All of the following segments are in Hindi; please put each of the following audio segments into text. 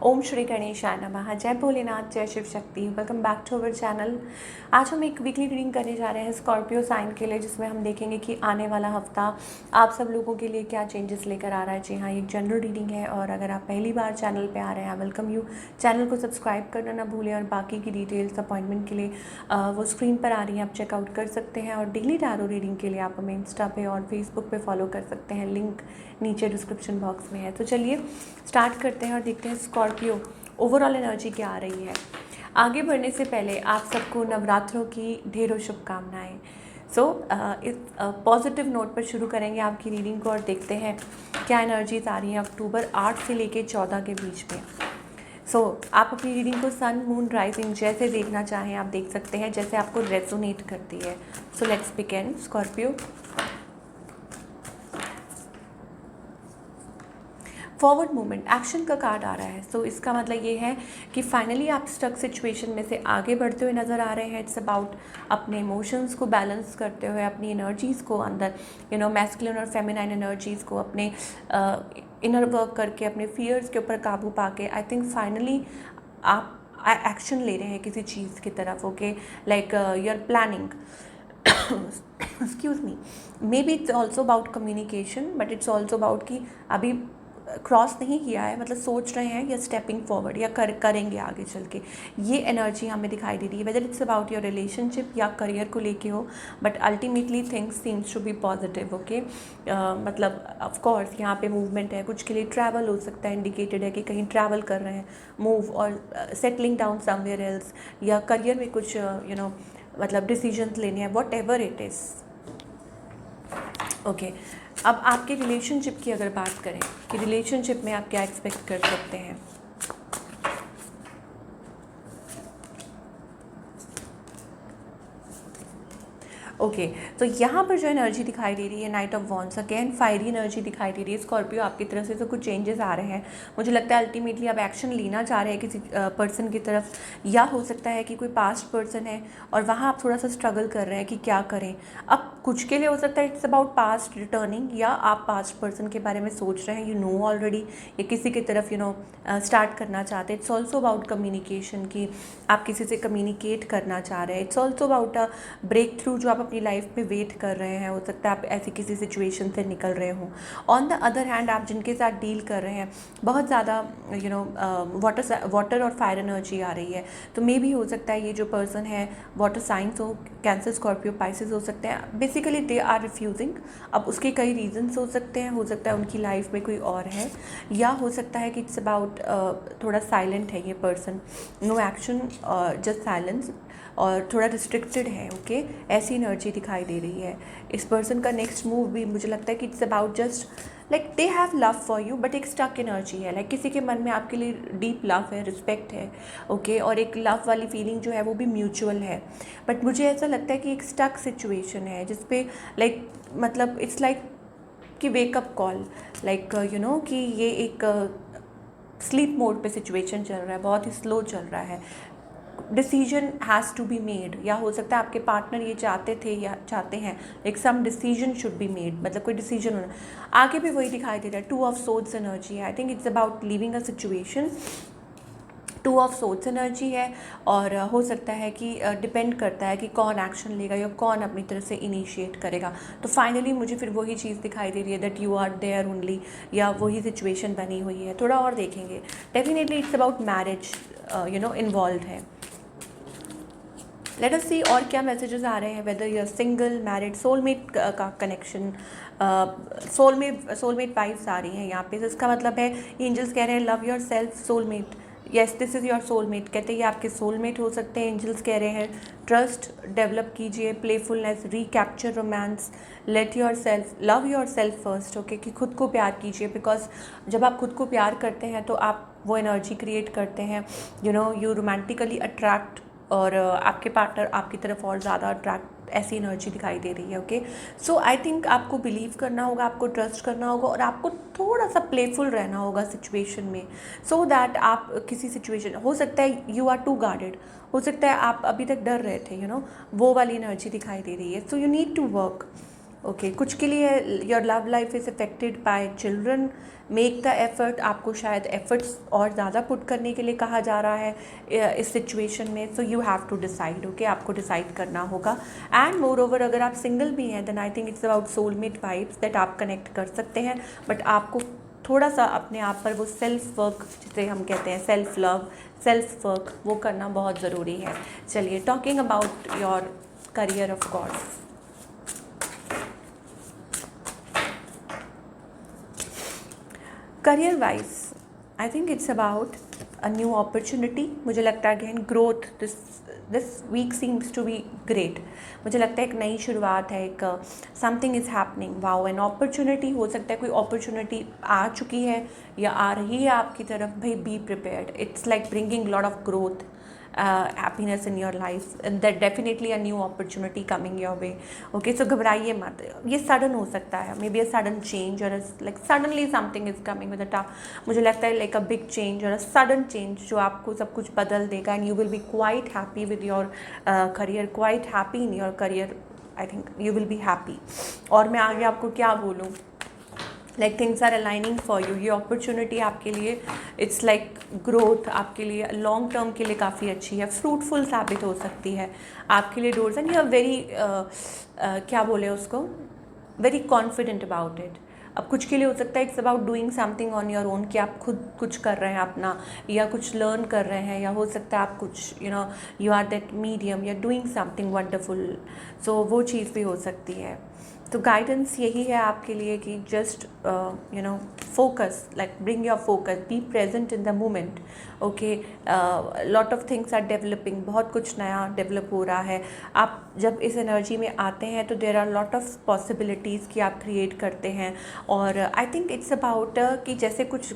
ओम श्री गणेशाय नमः। जय भोलेनाथ, जय Shiv Shakti. Welcome back to our channel. आज हम एक वीकली रीडिंग करने जा रहे हैं स्कॉर्पियो साइन के लिए, जिसमें हम देखेंगे कि आने वाला हफ्ता आप सब लोगों के लिए क्या चेंजेस लेकर आ रहा है। जी हाँ, एक जनरल रीडिंग है और अगर आप पहली बार चैनल पे आ रहे हैं, वेलकम यू। चैनल को सब्सक्राइब करना ना भूलें और बाकी की डिटेल्स अपॉइंटमेंट के लिए वो स्क्रीन पर आ रही हैं, आप चेकआउट कर सकते हैं। और डेली टैरो रीडिंग के लिए आप हमें इंस्टा पे और फेसबुक पे फॉलो कर सकते हैं, लिंक नीचे डिस्क्रिप्शन बॉक्स में है। तो चलिए स्टार्ट करते हैं और देखते हैं स्कॉर्पियो ओवरऑल एनर्जी क्या आ रही है। आगे बढ़ने से पहले आप सबको नवरात्रों की ढेरों शुभकामनाएं। इस पॉजिटिव नोट पर शुरू करेंगे आपकी रीडिंग को और देखते हैं क्या एनर्जीज आ रही हैं अक्टूबर 8 से लेके 14 के बीच में। आप अपनी रीडिंग को सन, मून, राइजिंग जैसे देखना चाहें आप देख सकते हैं, जैसे आपको रेजोनेट करती है। So let's begin. Scorpio, forward movement, action का कार्ड आ रहा है। इसका मतलब ये है कि फाइनली आप स्टक सिचुएशन में से आगे बढ़ते हुए नज़र आ रहे हैं। इट्स अबाउट अपने इमोशंस को बैलेंस करते हुए, अपनी एनर्जीज़ को अंदर मैस्कुलिन और फेमिनाइन एनर्जीज़ को अपने इनर वर्क करके, अपने फियर्स के ऊपर काबू पाके आई थिंक फाइनली आप एक्शन ले रहे हैं किसी चीज़ की तरफ। Okay, like you are planning, excuse me, maybe it's also about communication, but it's also about कि अभी क्रॉस नहीं किया है, मतलब सोच रहे हैं या स्टेपिंग फॉरवर्ड या करेंगे आगे चल के। ये एनर्जी हमें दिखाई दे रही है, whether it's about your relationship या करियर को लेके हो, but ultimately things seems to be positive. Okay, मतलब ऑफ कोर्स यहाँ पे मूवमेंट है, कुछ के लिए ट्रैवल हो सकता है, इंडिकेटेड है कि कहीं ट्रैवल कर रहे हैं, मूव और सेटलिंग डाउन समवेयर एल्स, या करियर में कुछ मतलब डिसीजंस लेने हैं, what ever it is. Okay, अब आपके रिलेशनशिप की अगर बात करें कि रिलेशनशिप में आप क्या एक्सपेक्ट कर सकते हैं। ओके, तो यहाँ पर जो एनर्जी दिखाई दे रही है, night of wands, again fiery energy दिखाई दे रही है। स्कॉर्पियो, आपकी तरफ से तो कुछ चेंजेस आ रहे हैं। मुझे लगता है अल्टीमेटली आप एक्शन लेना चाह रहे हैं किसी पर्सन की तरफ, या हो सकता है कि कोई पास्ट पर्सन है और वहाँ आप थोड़ा सा स्ट्रगल कर रहे हैं कि क्या करें। अब कुछ के लिए हो सकता है इट्स अबाउट पास्ट रिटर्निंग, या आप पास्ट पर्सन के बारे में सोच रहे हैं, यू नो ऑलरेडी, या किसी की तरफ स्टार्ट करना चाहते हैं। इट्स ऑल्सो अबाउट कम्युनिकेशन, कि आप किसी से कम्युनिकेट करना चाह रहे हैं। It's also about a breakthrough जो आप अपनी लाइफ में वेट कर रहे हैं। हो सकता है आप ऐसी किसी सिचुएशन से निकल रहे हों। ऑन द अदर हैंड, आप जिनके साथ डील कर रहे हैं, बहुत ज़्यादा वाटर और फायर एनर्जी आ रही है। तो मे भी हो सकता है ये जो पर्सन है वाटर साइंस हो, कैंसर, स्कॉर्पियो, पाइसेस हो सकते हैं। Basically they are refusing. अब उसके कई रीजंस हो सकते हैं, हो सकता है उनकी लाइफ में कोई और है, या हो सकता है कि इट्स अबाउट थोड़ा साइलेंट है ये person, no action, just silence, और थोड़ा रिस्ट्रिक्टेड है। ओके, ऐसी एनर्जी दिखाई दे रही है। इस पर्सन का नेक्स्ट मूव भी मुझे लगता है कि it's about just like they have love for you, but एक स्टक एनर्जी है। लाइक किसी के मन में आपके लिए डीप लव है, रिस्पेक्ट है। ओके, और एक लव वाली फीलिंग जो है वो भी म्यूचुअल है, बट मुझे ऐसा लगता है कि एक स्टक सिचुएशन है जिसपे लाइक मतलब इट्स लाइक कि वेकअप कॉल, लाइक कि ये एक स्लीप मोड पे सिचुएशन चल रहा है, बहुत ही स्लो चल रहा है। Decision has to be made, या हो सकता है आपके पार्टनर ये चाहते थे या चाहते हैं, एक some decision should be made, मतलब कोई डिसीजन होना। आगे भी वही दिखाई दे रहा है, 2 ऑफ सोर्ड्स एनर्जी है। आई think it's about living a situation, 2 of swords energy है। और हो सकता है कि डिपेंड करता है कि कौन एक्शन लेगा या कौन अपनी तरफ से इनिशिएट करेगा। तो फाइनली मुझे फिर वही चीज़ दिखाई दे रही है, that you are there only, या वही सिचुएशन बनी हुई है। थोड़ा और देखेंगे, definitely it's about marriage involve है। लेट अस सी और क्या मैसेजेस आ रहे हैं, whether you are single, married, soulmate का कनेक्शन, सोलमेट वाइब्स आ रही हैं यहाँ पे। तो इसका मतलब है एंजल्स कह रहे हैं love your self, soulmate, yes this is your soulmate. कहते हैं ये आपके सोलमेट हो सकते हैं। एंजल्स कह रहे हैं ट्रस्ट डेवलप कीजिए, playfulness, recapture romance, let your self, love your self first. Okay, कि खुद को प्यार कीजिए, बिकॉज जब आप खुद को प्यार करते हैं तो आप वो एनर्जी क्रिएट करते हैं, यू रोमांटिकली अट्रैक्ट, और आपके पार्टनर आपकी तरफ और ज़्यादा अट्रैक्ट, ऐसी एनर्जी दिखाई दे रही है। ओके, सो आई थिंक आपको बिलीव करना होगा, आपको ट्रस्ट करना होगा, और आपको थोड़ा सा प्लेफुल रहना होगा सिचुएशन में, सो दैट आप किसी सिचुएशन, हो सकता है यू आर टू गार्डेड, हो सकता है आप अभी तक डर रहे थे, वो वाली एनर्जी दिखाई दे रही है। So you need to work okay कुछ के लिए your love life is affected by children, make the effort, आपको शायद एफर्ट्स और ज़्यादा पुट करने के लिए कहा जा रहा है इस सिचुएशन में. So you have to decide. Okay आपको डिसाइड करना होगा. एंड मोर ओवर अगर आप सिंगल भी हैं then I think it's about soulmate vibes that आप कनेक्ट कर सकते हैं. बट आपको थोड़ा सा अपने आप पर वो सेल्फ वर्क जिसे हम कहते हैं सेल्फ लव, सेल्फ वर्क, वो करना बहुत ज़रूरी है. चलिए talking about your career of course. Career wise I think it's about a new opportunity. मुझे लगता है again growth, this week seems to be great. मुझे लगता है एक नई शुरुआत है, एक something is happening. Wow, an opportunity. हो सकता है कोई अपॉर्चुनिटी आ चुकी है या आ रही है आपकी तरफ. भाई be prepared. It's like bringing lot of growth, happiness in your life, and that definitely a new opportunity coming your way. Okay, so घबराइए मत. ये सडन हो सकता है, may be a sudden change और like suddenly something is coming with a मुझे लगता है लाइक अ बिग चेंज और अ सडन चेंज जो आपको सब कुछ बदल देगा. And you will be quite happy with your career, quite happy in your career. I think you will be happy. और मैं आगे आपको क्या बोलूँ, like things are aligning for you. ये अपॉर्चुनिटी आपके लिए इट्स लाइक ग्रोथ, आपके लिए लॉन्ग टर्म के लिए काफ़ी अच्छी है, फ्रूटफुल साबित हो सकती है आपके लिए doors. And you are very क्या बोले उसको, वेरी कॉन्फिडेंट अबाउट इट. अब कुछ के लिए हो सकता है it's about doing something on your own, कि आप खुद कुछ कर रहे हैं अपना, या कुछ लर्न कर रहे हैं, या हो सकता है आप कुछ यू आर दैट मीडियम, या डूइंग समथिंग वंडरफुल. सो वो चीज़ भी हो सकती है. तो गाइडेंस यही है आपके लिए कि just focus, like bring your focus, be present in the moment. Okay, lot of things are developing. बहुत कुछ नया डेवलप हो रहा है. आप जब इस एनर्जी में आते हैं तो there are lot of possibilities कि आप क्रिएट करते हैं. और आई थिंक इट्स अबाउट कि जैसे कुछ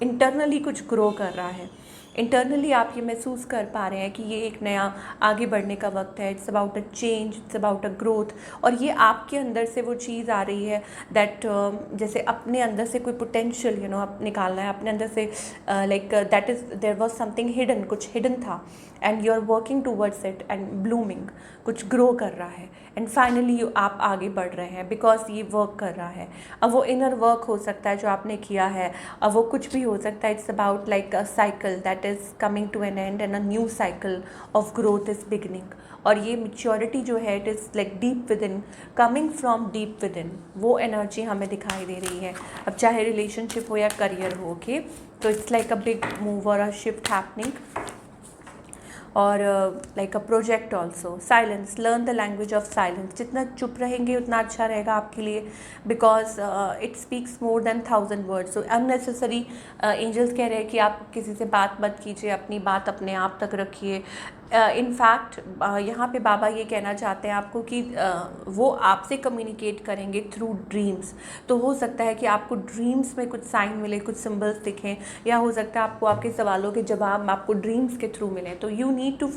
इंटरनली कुछ ग्रो कर रहा है, इंटरनली आप ये महसूस कर पा रहे हैं कि ये एक नया आगे बढ़ने का वक्त है. It's about a change, it's about a growth. और ये आपके अंदर से वो चीज़ आ रही है दैट जैसे अपने अंदर से कोई पोटेंशियल आप निकालना है अपने अंदर से, like that is there was something hidden, कुछ हिडन था and you are working towards it and blooming, कुछ ग्रो कर रहा है. एंड फाइनली आप आगे बढ़ रहे हैं बिकॉज ये वर्क कर रहा है. अब वो इनर वर्क हो सकता है जो आपने किया है, अब वो कुछ भी हो सकता है. It's about like a cycle that is coming to an end and a new cycle of growth is beginning. और ये मेच्योरिटी जो है it is like deep within, coming from deep within. वो एनर्जी हमें दिखाई दे रही है. अब चाहे रिलेशनशिप हो या करियर हो. ओके, तो it's like a big move और अ शिफ्ट हैपनिंग. और like a project also. Silence, learn the language of silence. जितना चुप रहेंगे उतना अच्छा रहेगा आपके लिए, because it speaks more than 1000 words. सो अननेसेसरी एंजल्स कह रहे हैं कि आप किसी से बात मत कीजिए, अपनी बात अपने आप तक रखिए. इनफैक्ट यहाँ पे बाबा ये कहना चाहते हैं आपको कि वो आपसे कम्युनिकेट करेंगे थ्रू ड्रीम्स. तो हो सकता है कि आपको ड्रीम्स में कुछ साइन मिले, कुछ सिंबल्स दिखें, या हो सकता है आपको आपके सवालों के जवाब आपको ड्रीम्स के थ्रू मिलें. तो you need to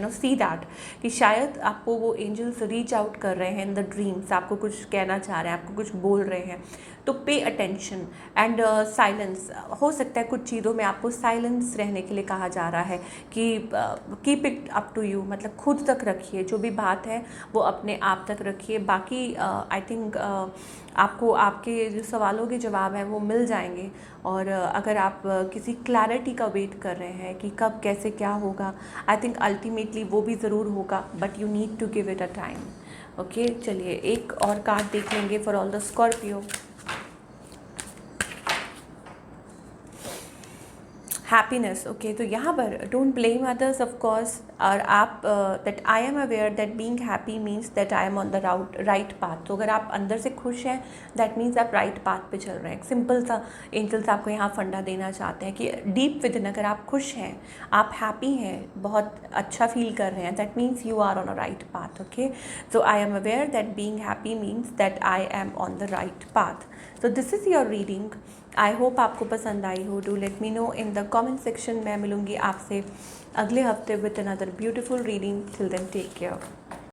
see that कि शायद आपको वो एंजल्स रीच आउट कर रहे हैं इन द ड्रीम्स, आपको कुछ कहना चाह रहे हैं, आपको कुछ बोल रहे हैं. तो पे अटेंशन एंड साइलेंस. हो सकता है कुछ चीज़ों में आपको साइलेंस रहने के लिए कहा जा रहा है कि keep it up to you, मतलब खुद तक रखिए. जो भी बात है वो अपने आप तक रखिए. बाकी आई थिंक आपको आपके जो सवालों के जवाब हैं वो मिल जाएंगे. और अगर आप किसी क्लैरिटी का वेट कर रहे हैं कि कब कैसे क्या होगा, आई थिंक अल्टीमेटली वो भी ज़रूर होगा, but you need to give it a time. Okay, चलिए एक और कार्ड देख लेंगे for all the Scorpio. Happiness. Okay, तो यहाँ पर don't blame others of course. और आप that I am aware that being happy means that I am on the right path. तो अगर आप अंदर से खुश हैं दैट मीन्स आप राइट पाथ पे चल रहे हैं. सिंपल सा एंजल्स आपको यहाँ फंडा देना चाहते हैं कि डीप विद इन अगर आप खुश हैं, आप हैप्पी हैं, बहुत अच्छा फील कर रहे हैं, that means you are on a right path. Okay, so I am aware that being happy means that I am on the right path. So this is your reading. I hope आपको पसंद आई हो. Do let me know in the comment section. मैं मिलूँगी आपसे अगले हफ्ते with another beautiful reading. Till then take care.